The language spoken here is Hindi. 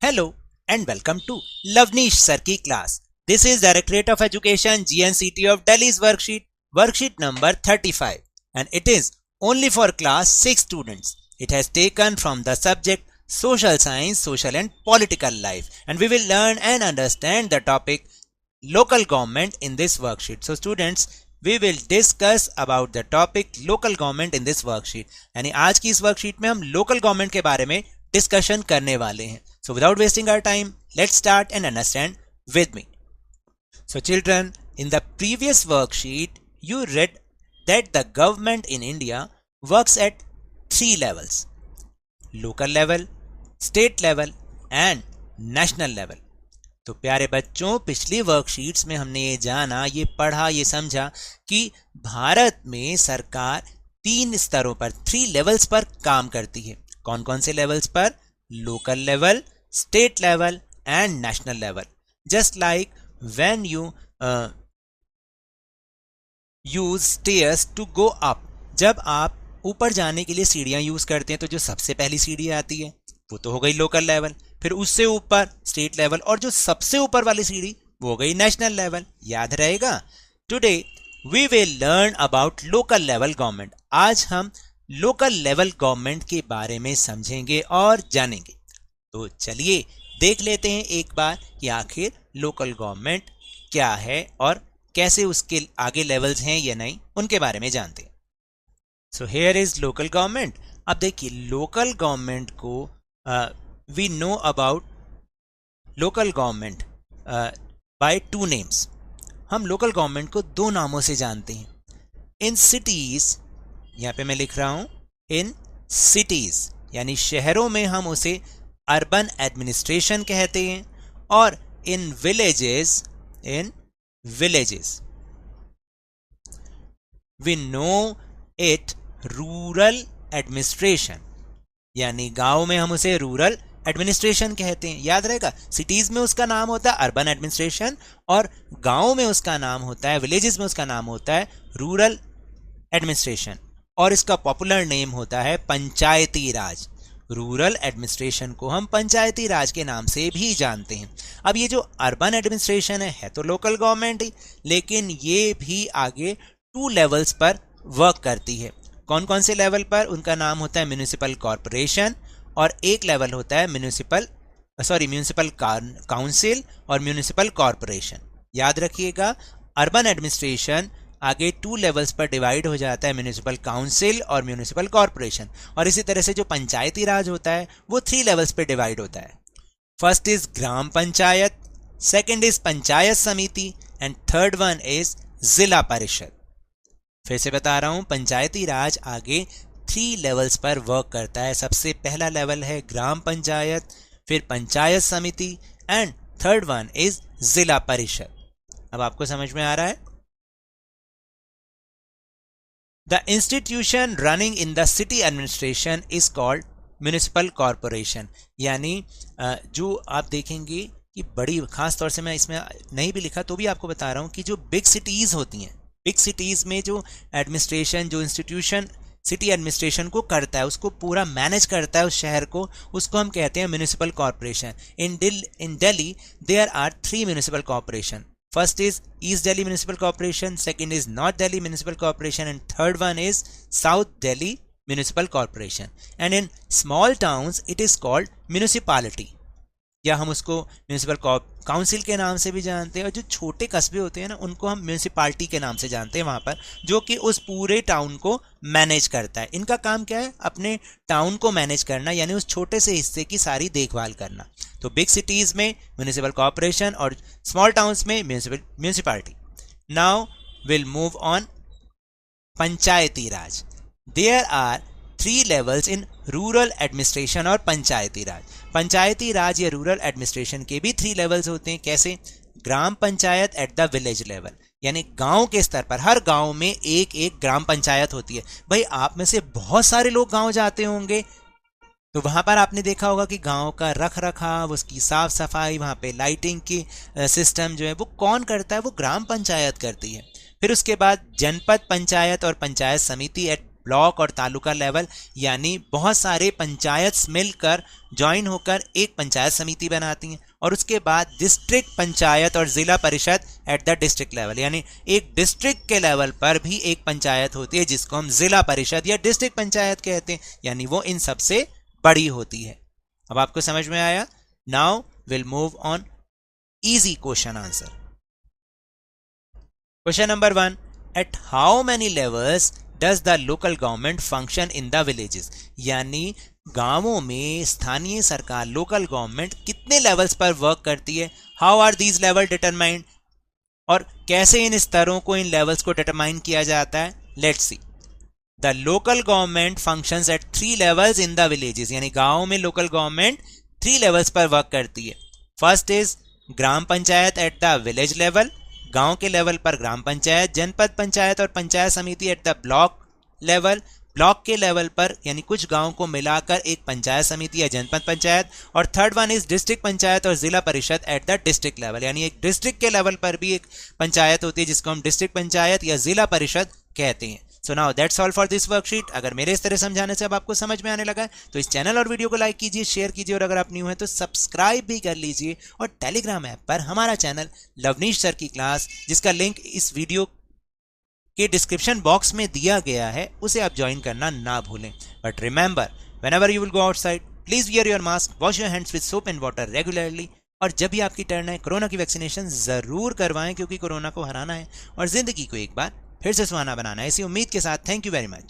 Hello and welcome to Lavnish Sir की class. This is Directorate of Education GNCT of Delhi's worksheet number 35, and it is only for class 6 students. It has taken from the subject Social Science, Social and Political Life, and we will learn and understand the topic local government in this worksheet. So students, we will discuss about the topic local government in this worksheet. यानी आज की इस वर्कशीट में हम लोकल गवर्नमेंट के बारे में डिस्कशन करने वाले हैं. So without wasting our time, let's start and understand with me. So children, in the previous worksheet, you read that the government in India works at 3 levels: local level, state level and national level. तो प्यारे बच्चों, पिछली वर्कशीट्स में हमने ये जाना, ये पढ़ा, ये समझा कि भारत में सरकार 3 स्तरों पर, 3 लेवल्स पर काम करती है. कौन कौन से लेवल्स पर? Local level, state level and national level. Just like when you use stairs to go up, जब आप ऊपर जाने के लिए सीढ़ियां यूज करते हैं तो जो सबसे पहली सीढ़ी आती है वो तो हो गई लोकल लेवल, फिर उससे ऊपर स्टेट लेवल और जो सबसे ऊपर वाली सीढ़ी वो हो गई नेशनल लेवल. याद रहेगा? Today we will learn about local level government. आज हम लोकल लेवल गवर्नमेंट के बारे में समझेंगे और जानेंगे. तो चलिए देख लेते हैं एक बार कि आखिर लोकल गवर्नमेंट क्या है और कैसे उसके आगे लेवल्स हैं या नहीं, उनके बारे में जानते हैं. So here is local government. अब देखिए, लोकल गवर्नमेंट को we know about local government by 2 names. हम लोकल गवर्नमेंट को 2 नामों से जानते हैं. इन सिटीज, यहाँ पे मैं लिख रहा हूं इन सिटीज, यानी शहरों में हम उसे अर्बन एडमिनिस्ट्रेशन कहते हैं, और in villages we know it rural administration, यानी गांव में हम उसे रूरल एडमिनिस्ट्रेशन कहते हैं. याद रहेगा, सिटीज में उसका नाम होता है अर्बन एडमिनिस्ट्रेशन और गांव में उसका नाम होता है, विलेजेस में उसका नाम होता है रूरल एडमिनिस्ट्रेशन, और इसका पॉपुलर नेम होता है पंचायती राज. रूरल एडमिनिस्ट्रेशन को हम पंचायती राज के नाम से भी जानते हैं. अब ये जो अर्बन एडमिनिस्ट्रेशन है तो लोकल गवर्नमेंट ही, लेकिन ये भी आगे 2 लेवल्स पर वर्क करती है. कौन कौन से लेवल पर? उनका नाम होता है म्यूनिसिपल कॉरपोरेशन, और एक लेवल होता है म्यूनिसिपल काउंसिल और म्यूनिसिपल कॉरपोरेशन. याद रखिएगा, अर्बन एडमिनिस्ट्रेशन आगे 2 लेवल्स पर डिवाइड हो जाता है, म्यूनिसिपल काउंसिल और म्यूनिसिपल कॉरपोरेशन. और इसी तरह से जो पंचायती राज होता है वो 3 लेवल्स पर डिवाइड होता है. First is gram panchayat, second is panchayat समिति एंड थर्ड वन इज जिला परिषद. फिर से बता रहा हूं, पंचायती राज आगे 3 लेवल्स पर वर्क करता है. सबसे पहला लेवल है ग्राम पंचायत, फिर पंचायत समिति एंड थर्ड वन इज जिला परिषद. अब आपको समझ में आ रहा है? The institution running in the city administration is called municipal corporation. यानी जो आप देखेंगे कि बड़ी, खास तौर से मैं इसमें नहीं भी लिखा तो भी आपको बता रहा हूँ कि जो बिग सिटीज होती हैं, बिग सिटीज में जो एडमिनिस्ट्रेशन, जो इंस्टीट्यूशन सिटी एडमिनिस्ट्रेशन को करता है, उसको पूरा मैनेज करता है उस शहर को, उसको हम कहते हैं municipal corporation. In Delhi there are 3 municipal corporation. First is East Delhi Municipal Corporation, second is North Delhi Municipal Corporation and third one is South Delhi Municipal Corporation. And in small towns it is called municipality, या हम उसको म्यूनिसिपल काउंसिल के नाम से भी जानते हैं. और जो छोटे कस्बे होते हैं ना, उनको हम म्यूनिसिपालिटी के नाम से जानते हैं वहाँ पर, जो कि उस पूरे टाउन को मैनेज करता है. इनका काम क्या है? अपने टाउन को मैनेज करना, यानी उस छोटे से हिस्से की सारी देखभाल करना. तो बिग सिटीज में म्यूनिसिपल कॉर्पोरेशन और स्मॉल टाउन्स में municipality. Now will move on Panchayati Raj. There are 3 levels in rural administration और पंचायती राज. पंचायती राज या रूरल एडमिनिस्ट्रेशन के भी 3 लेवल्स होते हैं. कैसे? ग्राम panchayat at the village level, यानी गांव के स्तर पर हर गांव में एक एक ग्राम पंचायत होती है. भाई, आप में से बहुत सारे लोग गांव जाते होंगे, तो वहां पर आपने देखा होगा कि गांव का रख रखाव, उसकी साफ सफाई, वहां पे लाइटिंग की सिस्टम जो है वो कौन करता है? वो ग्राम पंचायत करती है. फिर उसके बाद जनपद पंचायत और पंचायत समिति एट ब्लॉक और तालुका लेवल, यानी बहुत सारे पंचायत मिलकर ज्वाइन होकर एक पंचायत समिति बनाती हैं, और उसके बाद डिस्ट्रिक्ट पंचायत और जिला परिषद एट द डिस्ट्रिक्ट लेवल, यानी एक डिस्ट्रिक्ट के लेवल पर भी एक पंचायत होती है जिसको हम जिला परिषद या डिस्ट्रिक्ट पंचायत कहते हैं, यानी वो इन सबसे बड़ी होती है। अब आपको समझ में आया? Now will move on easy question answer. Question number 1, at how many levels does the local government function in the villages, यानी गांवों में स्थानीय सरकार लोकल गवर्नमेंट कितने लेवल्स पर वर्क करती है। How are these level determined, और कैसे इन स्तरों को, इन लेवल्स को डिटरमाइन किया जाता है। Let's see, the local government functions eight 3 levels in the villages, यानी गांवों में लोकल गवर्नमेंट 3 लेवल्स पर वर्क करती है। First is gram panchayat at the village level, गांव के लेवल पर ग्राम पंचायत, जनपद पंचायत और पंचायत समिति at the block level, block के लेवल पर यानी कुछ गांव को मिलाकर एक पंचायत समिति या जनपद पंचायत, और third one is district panchayat और जिला परिषद एट द डिस्ट्रिक्ट लेवल, यानी एक डिस्ट्रिक्ट के लेवल पर भी एक पंचायत होती है जिसको हम डिस्ट्रिक्ट पंचायत या जिला परिषद कहते हैं। So now that's all for this worksheet. अगर मेरे इस तरह समझाने से अब आपको समझ में आने लगा है तो इस चैनल और वीडियो को लाइक कीजिए, शेयर कीजिए, और अगर आप न्यू हैं तो सब्सक्राइब भी कर लीजिए, और टेलीग्राम ऐप पर हमारा चैनल लवनीश सर की क्लास, जिसका लिंक इस वीडियो के डिस्क्रिप्शन बॉक्स में दिया गया है, उसे आप ज्वाइन करना ना भूलें। But remember, whenever you will go outside, please wear your mask, wash your hands with soap and water regularly, और जब भी आपकी टर्न है कोरोना की वैक्सीनेशन जरूर करवाएं, क्योंकि कोरोना को हराना है और जिंदगी को एक बार फिर से सुहाना बनाना है। इसी उम्मीद के साथ थैंक यू वेरी मच।